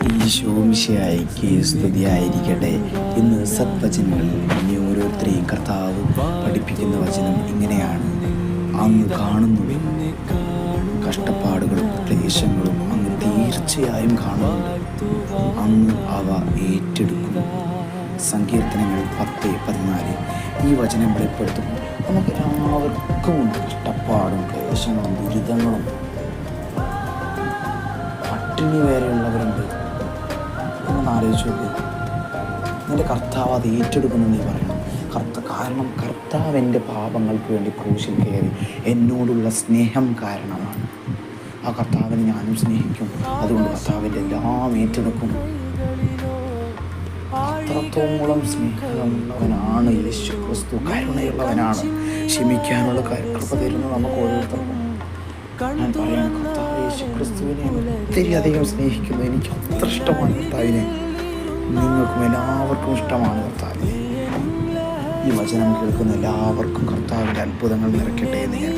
ഈശോമിശിഹായ്ക്ക് സ്തുതിയായിരിക്കട്ടെ. ഇന്ന് സദ്വചനങ്ങളിൽ ഇനി ഓരോരുത്തരെയും കർത്താവ് പഠിപ്പിക്കുന്ന വചനം ഇങ്ങനെയാണ്: അങ്ങ് കാണുന്നു, കഷ്ടപ്പാടുകളും ക്ലേശങ്ങളും അങ്ങ് തീർച്ചയായും കാണുന്നുണ്ട്, അങ്ങ് അവ ഏറ്റെടുക്കുന്നു. സങ്കീർത്തനങ്ങൾ 10:14 ഈ വചനം വെളിപ്പെടുത്തുന്നു. നമുക്ക് എല്ലാവർക്കും ഉണ്ട് കഷ്ടപ്പാടും ക്ലേശങ്ങളും ദുരിതങ്ങളും. പട്ടിണി വരെയുള്ളവരുണ്ട്. എന്നൊന്ന് ആലോചിച്ച് നോക്ക്. നിന്റെ കർത്താവ് അത് ഏറ്റെടുക്കുന്നു നീ പറയണം. കാരണം കർത്താവ് എൻ്റെ പാപങ്ങൾക്ക് വേണ്ടി ക്രൂശിൽ കയറി എന്നോടുള്ള സ്നേഹം കാരണമാണ്. ആ കർത്താവിനെ ഞാനും സ്നേഹിക്കും. അതുകൊണ്ട് കർത്താവിൻ്റെ എല്ലാം ഏറ്റെടുക്കും. അത്രത്തോളം സ്നേഹമുള്ളവനാണ് യേശു ക്രിസ്തു. കരുണയുള്ളവനാണ്. ക്ഷമിക്കാനുള്ള കൃപ തരുന്നത് നമുക്ക് ഓരോരുത്തർക്കും. ഞാൻ പറയാൻ കർത്താവ് യേശു ക്രിസ്തുവിനെ ഒത്തിരി അധികം സ്നേഹിക്കുന്നു. എനിക്ക് അത്ര ഇഷ്ടമാണ് കർത്താവിനെ. നിങ്ങൾക്കും എല്ലാവർക്കും ഇഷ്ടമാണ് കർത്താവിനെ. ഈ വചനം കേൾക്കുന്ന എല്ലാവർക്കും കർത്താവിൻ്റെ അത്ഭുതങ്ങൾ നിറയ്ക്കട്ടെ എന്ന് ഞാൻ